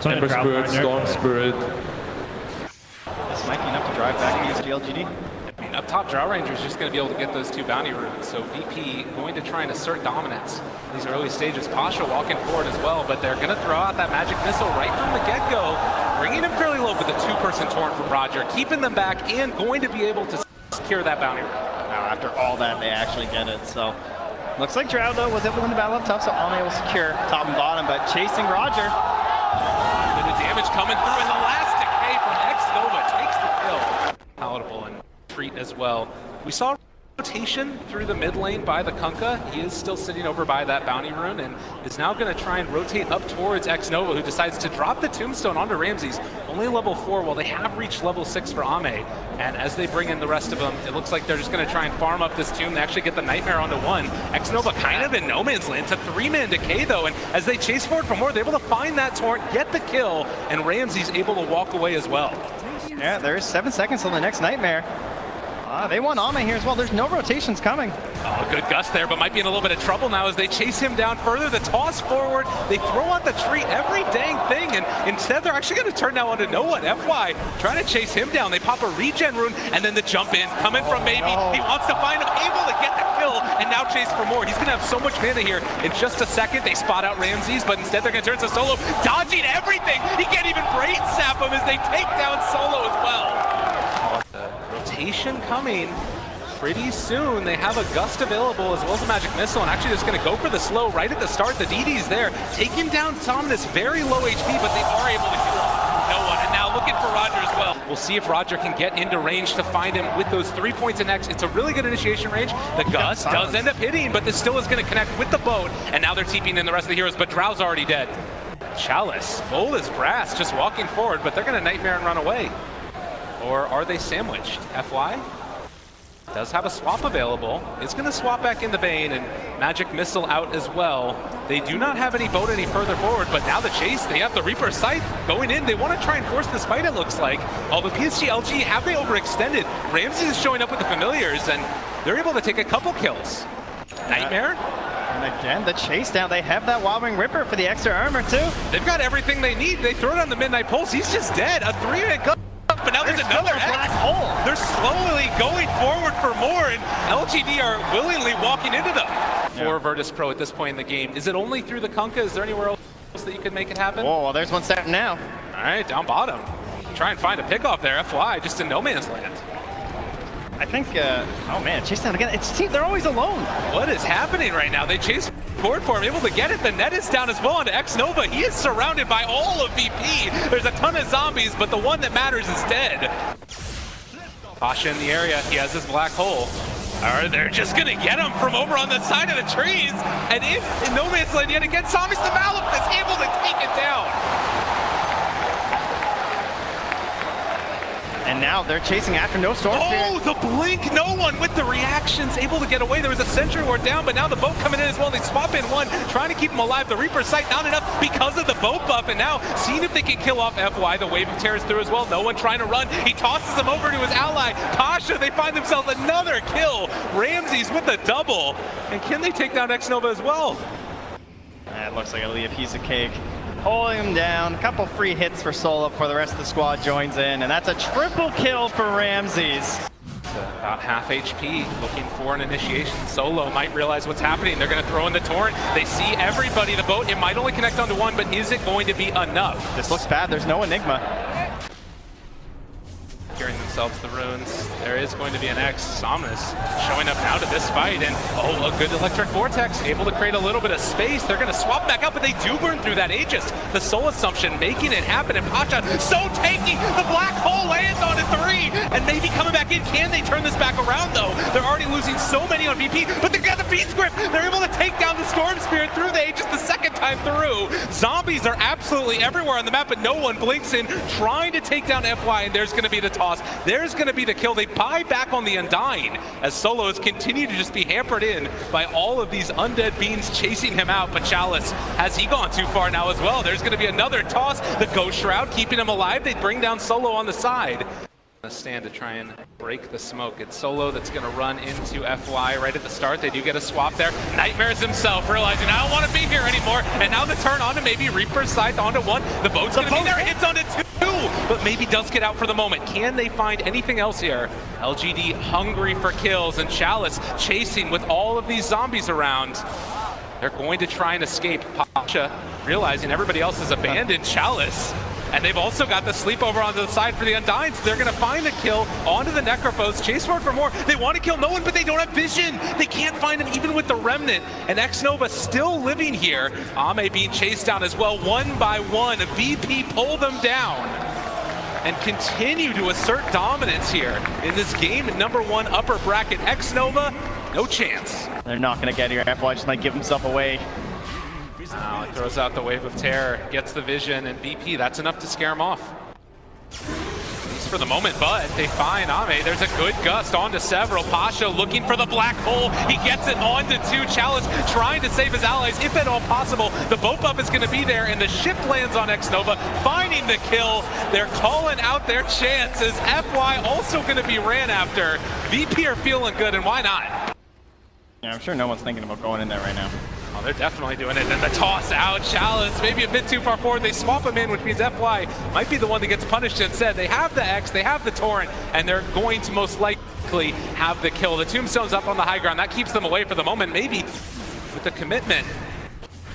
Ember Spirit, Storm Spirit. Is Mikey enough to drive back Psg.Lgd? I mean, up top, Drow Ranger is just going to be able to get those 2 bounty runes. So VP going to try and assert dominance in these early stages. Pasha walking forward as well, but they're going to throw out that magic missile right from the get-go, bringing him fairly low with a 2-person torrent from Roger, keeping them back and going to be able to secure that bounty rune. Now, after all that, they actually get it. So, looks like Drow, though, was able to win the battle up top, so Ame will secure top and bottom, but chasing Roger. And the damage coming through, and the last decay from X-Nova takes the kill. Palatable and treat as well. We saw rotation through the mid lane by the Kunkka. He is still sitting over by that bounty rune and is now going to try and rotate up towards X-Nova, who decides to drop the tombstone onto Ramses. Only level 4, while they have reached level 6 for Ame. And as they bring in the rest of them, it looks like they're just going to try and farm up this tomb. They actually get the Nightmare onto 1. X-Nova kind of in no man's land. It's a 3-man decay though, and as they chase forward for more, they're able to find that torrent, get the kill, and Ramses able to walk away as well. Yeah, there's 7 seconds till the next Nightmare. They want Ame here as well. There's no rotations coming. Oh, good gust there, but might be in a little bit of trouble now as they chase him down further. The toss forward, they throw out the tree, every dang thing, and instead they're actually going to turn now onto no one. FY trying to chase him down. They pop a regen rune, and then the jump in, coming from Maybe. No. He wants to find him, able to get the kill, and now chase for more. He's going to have so much mana here. In just a second, they spot out Ramses, but instead they're going to turn to Solo, dodging everything. He can't even brain sap him as they take down Solo as well. Rotation coming pretty soon. They have a gust available as well as a magic missile, and actually just going to go for the slow right at the start. The DD's there, taking down Dominus, very low HP, but they are able to kill no one. And now looking for Roger as well. We'll see if Roger can get into range to find him with those 3 points in X. It's a really good initiation range. The gust does end up hitting, but this still is going to connect with the boat, and now they're TPing in the rest of the heroes, but Drow's already dead. Chalice, bold as brass, just walking forward, but they're going to Nightmare and run away. Or are they sandwiched? FY does have a swap available. It's going to swap back in the Bane, and Magic Missile out as well. They do not have any boat any further forward, but now the chase, they have the Reaper Scythe going in. They want to try and force this fight, it looks like. Although Psg.Lgd, have they overextended? Ramses is showing up with the familiars, and they're able to take a couple kills. Nightmare? And again, the chase down. They have that Wild Wing Ripper for the extra armor, too. They've got everything they need. They throw it on the Midnight Pulse. He's just dead. A 3-minute gun. But now there's another black hole. They're slowly going forward for more, and LGD are willingly walking into them. Yeah. For Virtus Pro at this point in the game. Is it only through the Kunkka? Is there anywhere else that you could make it happen? Oh, well, there's one starting now. All right, down bottom. Try and find a pickoff there. FY just in no man's land. I think, oh man, chase down again. They're always alone. What is happening right now? They chase forward for him, able to get it. The net is down as well onto X-Nova. He is surrounded by all of VP. There's a ton of zombies, but the one that matters is dead. Pasha in the area. He has his black hole. Or they're just gonna get him from over on the side of the trees. And in no man's land yet again, Zombies the Malif is able to take it down. And now they're chasing after no storm. Oh, the blink, no one with the reactions, able to get away. There was a Sentry Ward down, but now the boat coming in as well. They swap in one, trying to keep him alive. The Reaper Sight not enough because of the boat buff, and now seeing if they can kill off FY. The wave of tears through as well. No one trying to run. He tosses him over to his ally, Pasha. They find themselves another kill. Ramses with the double. And can they take down X-Nova as well? That looks like it'll be a piece of cake. Pulling him down, a couple free hits for Solo before the rest of the squad joins in, and that's a triple kill for Ramses. About half HP, looking for an initiation. Solo might realize what's happening. They're going to throw in the torrent. They see everybody. The boat, it might only connect onto one, but is it going to be enough? This looks bad. There's no Enigma. Securing themselves the runes. There is going to be an X. Somnus showing up now to this fight, and oh, a good electric vortex, able to create a little bit of space. They're going to swap back out, but they do burn through that Aegis. The Soul Assumption making it happen, and Pasha so tanky. The black hole lands on a 3, and maybe coming back in. Can they turn this back around though? They're already losing so many on VP, but they've got the Beast Grip. They're able to take down the Storm Spirit through the Aegis the second time through. Zombies are absolutely everywhere on the map, but no one blinks in, trying to take down FY, and there's going to be the toss. There's going to be the kill. They buy back on the Undying as Solos continue to just be hampered in by all of these undead beings chasing him out. But Chalice, has he gone too far now as well? There's going to be another toss. The Ghost Shroud keeping him alive. They bring down Solo on the side. stand to try and break the smoke. It's Solo that's going to run into FY right at the start. They do get a swap there. Nightmares himself realizing, I don't want to be here anymore. And now the turn onto maybe Reaper's scythe onto one. The boat's going to be there. Hits onto two, but maybe does get out for the moment. Can they find anything else here? LGD hungry for kills, and Chalice chasing with all of these zombies around. They're going to try and escape. Pasha realizing everybody else has abandoned Chalice. And they've also got the sleepover onto the side for the Undying, so they're going to find the kill onto the Necrophos, chase forward for more. They want to kill no one, but they don't have vision. They can't find him even with the Remnant. And Xnova still living here. Ame being chased down as well, one by one. VP pull them down and continue to assert dominance here in this game at #1 upper bracket. Xnova, no chance. They're not going to get here. FY just might give himself away. Now it throws out the Wave of Terror, gets the vision, and VP, that's enough to scare him off. At least for the moment, but they find Ame. There's a good gust onto several. Pasha looking for the black hole. He gets it onto two. Chalice trying to save his allies, if at all possible. The boat buff is going to be there, and the ship lands on Xnova, finding the kill. They're calling out their chances. FY also going to be ran after. VP are feeling good, and why not? Yeah, I'm sure no one's thinking about going in there right now. Oh, they're definitely doing it. And the toss out, Chalice, maybe a bit too far forward. They swap him in, which means FY might be the one that gets punished instead. They have the X, they have the Torrent, and they're going to most likely have the kill. The Tombstone's up on the high ground. That keeps them away for the moment. Maybe with the commitment,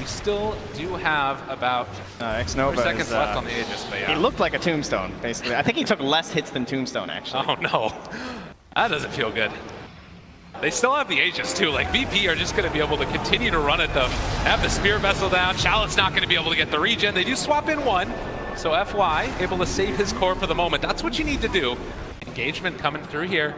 we still do have about 4 seconds left on the Aegis. But yeah. He looked like a Tombstone, basically. I think he took less hits than Tombstone, actually. Oh, no. That doesn't feel good. They still have the Aegis too. Like, VP are just going to be able to continue to run at them. Have the Spear Vessel down. Chalice not going to be able to get the regen. They do swap in one. So FY able to save his core for the moment. That's what you need to do. Engagement coming through here.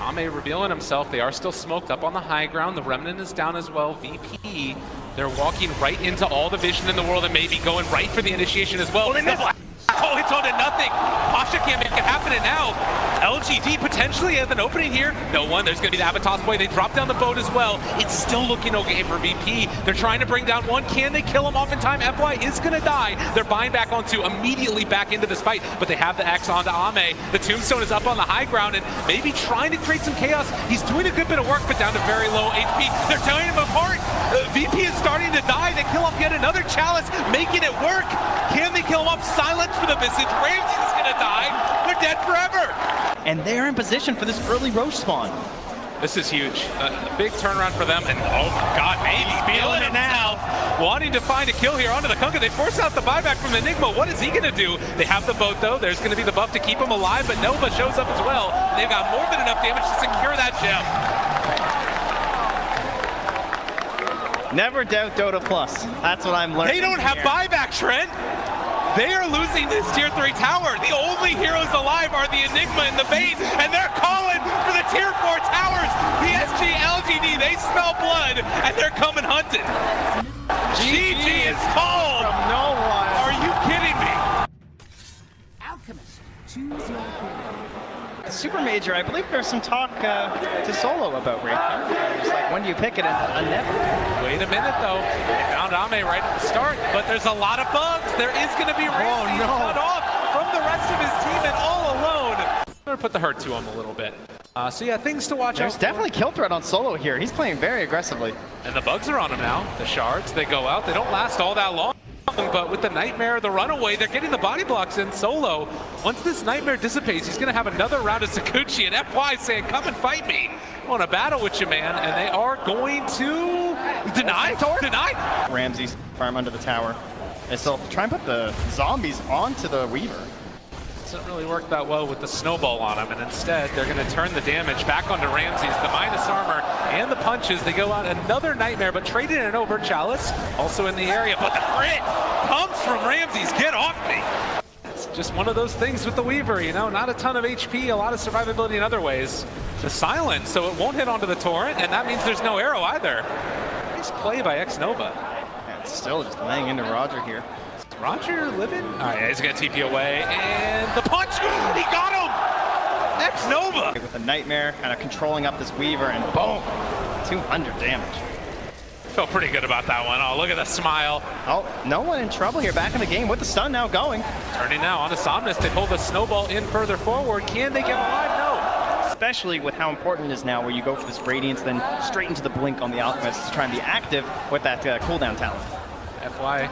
Ame revealing himself. They are still smoked up on the high ground. The Remnant is down as well. VP, they're walking right into all the vision in the world and maybe going right for the initiation as well. Oh, it's onto nothing. Pasha can't make it happen, and now LGD potentially has an opening here. No one. There's going to be the Avatos boy. They drop down the boat as well. It's still looking okay for VP. They're trying to bring down one. Can they kill him off in time? FY is going to die. They're buying back onto immediately back into this fight, but they have the X onto Ame. The Tombstone is up on the high ground and maybe trying to create some chaos. He's doing a good bit of work, but down to very low HP. They're tearing him apart. VP is starting to die. They kill off yet another Chalice, making it work. Can they kill him off? Silence for the visage. Ramsey's gonna die. They're dead forever. And they're in position for this early Roche spawn. This is huge. A big turnaround for them. And oh my God, maybe feeling it now. Wanting to find a kill here onto the Kunkka. They force out the buyback from Enigma. What is he gonna do? They have the boat though. There's gonna be the buff to keep him alive, but Nova shows up as well. They've got more than enough damage to secure that gem. Never doubt Dota Plus. That's what I'm learning. They don't have buyback, Trent. They are losing this tier 3 tower. The only heroes alive are the Enigma and the Bane, and they're calling for the tier 4 towers. Psg.Lgd, they smell blood, and they're coming hunting. GG is called. From no one. Are you kidding me? Alchemist, choose your hero. Super Major, I believe there's some talk to Solo about right now. It's like, when do you pick it? And never. Wait a minute, though. They found Ame right at the start, but there's a lot of bugs. There is going to be Ramsey cut off from the rest of his team and all alone. I'm going to put the hurt to him a little bit. So yeah, things to watch out. There's definitely kill threat on Solo here. He's playing very aggressively. And the bugs are on him now. The shards, they go out. They don't last all that long. But with the Nightmare, the Runaway, they're getting the body blocks in. Solo, once this Nightmare dissipates, he's going to have another round of Sakuchi, and FY saying, come and fight me. I want to battle with you, man. And they are going to deny. Ramsey's farm under the tower. And so try and put the zombies onto the Weaver. Doesn't really work that well with the snowball on him, and instead they're going to turn the damage back onto Ramses. The minus armor and the punches, they go out another Nightmare, but trading it over. Chalice also in the area, but the crit comes from Ramses. Get off me. It's just one of those things with the Weaver, you know, not a ton of HP, a lot of survivability in other ways. The silence, so it won't hit onto the Torrent, and that means there's no arrow either. Nice play by Xnova. Yeah, it's still just laying into Roger here. Roger living? All right, he's going to TP away, and the punch! He got him! Xnova! With the Nightmare kind of controlling up this Weaver, and boom! 200 damage. Felt pretty good about that one. Oh, look at the smile. Oh, no one in trouble here. Back in the game with the stun now going. Turning now onto Somnus. They pull the snowball in further forward. Can they get alive? No. Especially with how important it is now where you go for this Radiance, then straight into the blink on the Alchemist to try and be active with that cooldown talent. FY,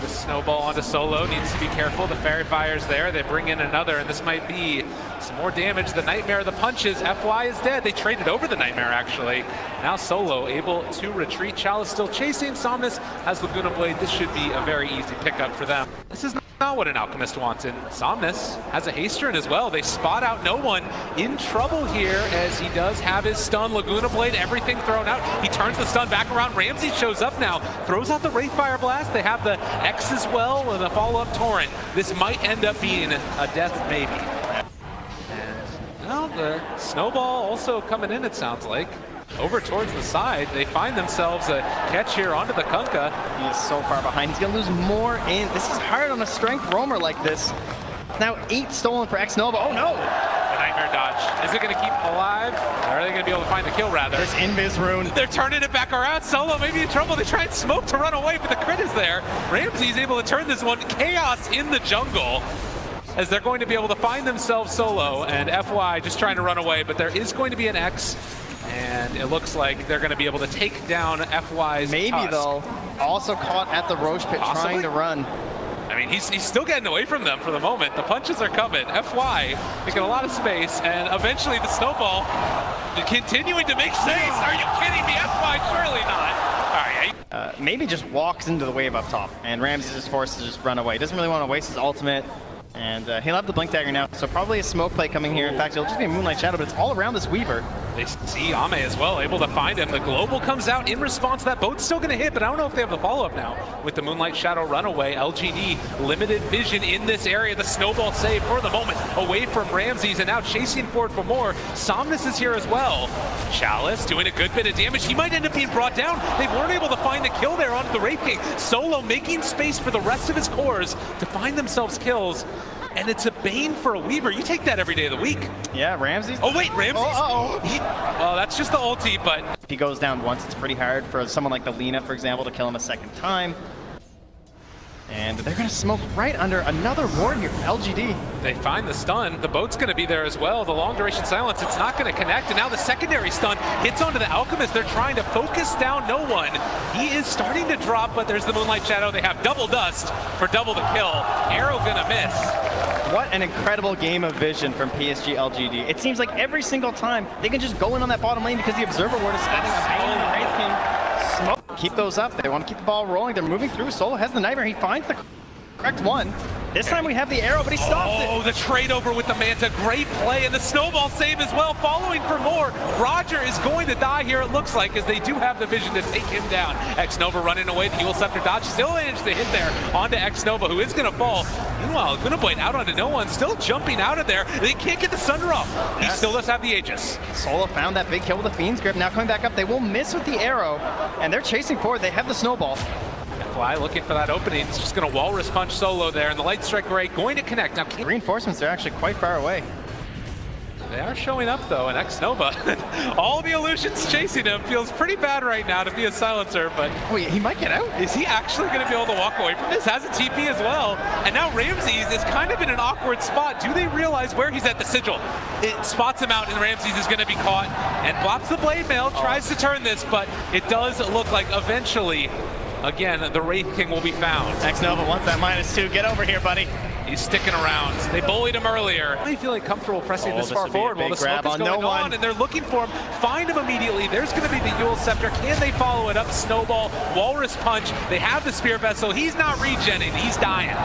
the snowball onto Solo, needs to be careful. The Fairy Fire's there, they bring in another, and this might be some more damage. The Nightmare, the punches, FY is dead. They traded over the Nightmare, actually. Now Solo able to retreat. Chalice still chasing. Somnus has Laguna Blade. This should be a very easy pickup for them. This is not what an Alchemist wants, and Somnus has a Hasterin as well. They spot out no one in trouble here as he does have his stun. Laguna Blade, everything thrown out. He turns the stun back around. Ramsey shows up now, throws out the Wraithfire Blast. They have the X as well and the follow-up Torrent. This might end up being a death maybe. And now the Snowball also coming in, it sounds like. Over towards the side, they find themselves a catch here onto the Kunkka. He is so far behind. He's going to lose more in. This is hard on a strength roamer like this. It's now 8 stolen for X-Nova. Oh no! The Nightmare dodge. Is it going to keep alive? Or are they going to be able to find the kill rather? This Invis rune. They're turning it back around. Solo maybe in trouble. They try and smoke to run away, but the crit is there. Ramsey's able to turn this one. Chaos in the jungle, as they're going to be able to find themselves Solo, and FY just trying to run away, but there is going to be an X. And it looks like they're going to be able to take down FY's Maybe Tusk. though, also caught at the Roche pit trying to run. I mean, he's still getting away from them for the moment. The punches are coming. FY making a lot of space, and eventually the Snowball continuing to make space. Are you kidding me? FY, surely not. All right. Maybe just walks into the wave up top, and Ramsey's just forced to just run away. Doesn't really want to waste his ultimate. And he'll have the Blink Dagger now, so probably a smoke play coming here. In fact, it'll just be a Moonlight Shadow, but it's all around this Weaver. They see Ame as well, able to find him. The Global comes out in response to that. Boat's still going to hit, but I don't know if they have the follow-up now. With the Moonlight Shadow runaway, LGD, limited vision in this area. The Snowball save for the moment away from Ramses, and now chasing forward for more. Somnus is here as well. Chalice doing a good bit of damage. He might end up being brought down. They weren't able to find the kill there onto the Wraith King. Solo making space for the rest of his cores to find themselves kills. And it's a bane for a Weaver. You take that every day of the week. Yeah, Ramses. Oh wait, Ramses. Oh, that's just the ulti, but if he goes down once, it's pretty hard for someone like the Lina, for example, to kill him a second time. And they're going to smoke right under another ward here from LGD. They find the stun. The boat's going to be there as well. The long duration silence, it's not going to connect. And now the secondary stun hits onto the Alchemist. They're trying to focus down no one. He is starting to drop, but there's the Moonlight Shadow. They have double dust for double the kill. Arrow going to miss. What an incredible game of vision from Psg.Lgd. It seems like every single time they can just go in on that bottom lane because the Observer Ward is standing behind the Wraith King. Smoke. Keep those up. They want to keep the ball rolling. They're moving through. Solo has the Nightmare. He finds the correct one. This time we have the arrow, but he stops it. Oh, the trade over with the Manta. Great play, and the Snowball save as well. Following for more. Roger is going to die here, it looks like, as they do have the vision to take him down. X-Nova running away. The Eul Scepter dodge still managed to hit there onto X-Nova, who is going to fall. Meanwhile, Laguna Blade out onto no one, still jumping out of there. They can't get the Sunder off. He still does have the Aegis. Solo found that big kill with the Fiend's Grip. Now coming back up, they will miss with the arrow, and they're chasing forward. They have the Snowball. FY looking for that opening. It's just going to Walrus Punch Solo there, and the Light Strike Ray going to connect. Now, reinforcements are actually quite far away. They are showing up though, and X-Nova, all the illusions chasing him. Feels pretty bad right now to be a silencer, but wait, he might get out. Is he actually going to be able to walk away from this? Has a TP as well, and now Ramses is kind of in an awkward spot. Do they realize where he's at? The Sigil, it spots him out, and Ramses is going to be caught and blops the Blade Mail, tries to turn this, but it does look like eventually, again, the Wraith King will be found. X-Nova wants that -2. Get over here, buddy. He's sticking around. They bullied him earlier. They feel like comfortable pressing this far forward while the smoke is going on, and they're looking for him. Find him immediately. There's going to be the Eul Scepter. Can they follow it up? Snowball, Walrus Punch. They have the Spear Vessel. He's not regenning. He's dying.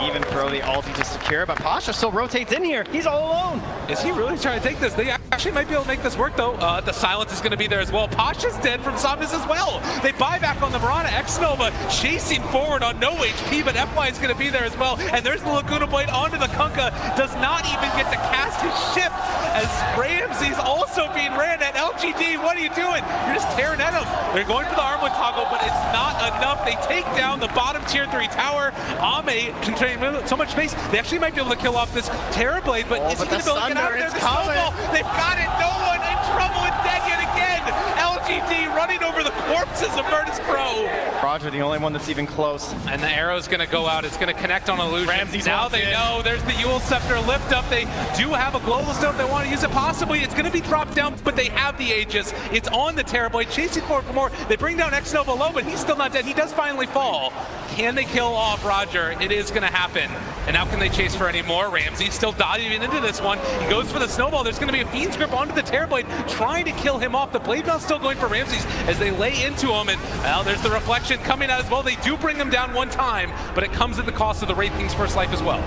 Even throw the ulti to secure, but Pasha still rotates in here. He's all alone. Is he really trying to take this? They actually might be able to make this work, though. The silence is going to be there as well. Pasha's dead from Somnus as well. They buy back on the Mirana. X-Nova chasing forward on no HP, but FY is going to be there as well. And there's the Laguna Blade onto the Kunkka. Does not even get to cast his ship, as Ramses also being ran at. LGD, what are you doing? You're just tearing at him. They're going for the Armwood toggle, but it's not enough. They take down the bottom tier 3 tower. Ame controlling so much space. They actually might be able to kill off this Terrorblade, but is he going to be able to get out of there? The Snowball, they've got it. No one in trouble and dead yet again. LG LGD running over the corpses of Virtus Pro. Roger, the only one that's even close. And the arrow's going to go out. It's going to connect on Illusion. Ramsey's now wants they in. know there's the Yule Scepter lift up. They do have a global stone. They want to use it possibly. It's going to be dropped down, but they have the Aegis. It's on the Terrorblade, chasing forward for more. They bring down X-Nova low, but he's still not dead. He does finally fall. Can they kill off Roger? It is going to happen. And now can they chase for any more? Ramsey still diving into this one. He goes for the snowball. There's going to be a Fiend's Grip onto the Terrorblade, trying to kill him off. The Blade Bounce still going for Ramsey's as they lay into him. And well, there's the reflection coming out as well. They do bring him down one time, but it comes at the cost of the Wraith King's first life as well.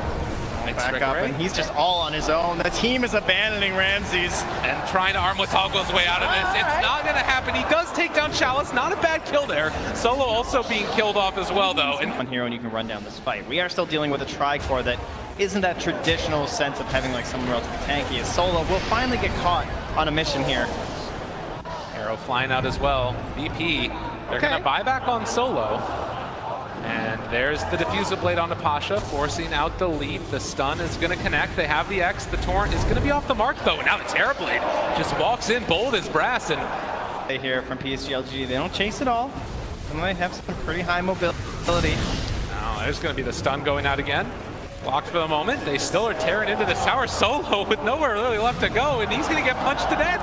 Back up, and he's just all on his own. The team is abandoning Ramses. And trying to arm Watago his way out of this. It's not going to happen. He does take down Chalice. Not a bad kill there. Solo also being killed off as well, though. And One hero and you can run down this fight. We are still dealing with a Tricore that isn't that traditional sense of having like someone relatively tanky. As Solo will finally get caught on a mission here. Arrow flying out as well. VP, they're going to buy back on Solo. And there's the Diffusal Blade onto Pasha, forcing out the leap. The stun is going to connect. They have the X. The Torrent is going to be off the mark, though. And now the Terrorblade just walks in bold as brass. And They hear from Psg.Lgd. They don't chase it all. They might have some pretty high mobility. now there's going to be the stun going out again. Blocked for the moment. They still are tearing into this tower. Solo with nowhere really left to go, and he's going to get punched to death.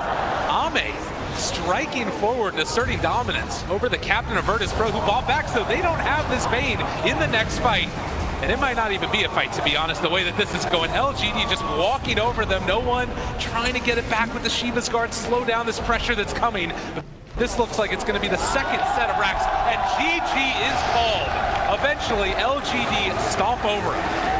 Ame striking forward and asserting dominance over the captain of Virtus Pro, who bought back, so they don't have this Bane in the next fight. And it might not even be a fight, to be honest, the way that this is going. LGD just walking over them. No one trying to get it back with the Shiva's Guard, slow down this pressure that's coming. But this looks like it's going to be the second set of racks, and GG is called. Eventually, LGD stomp over him.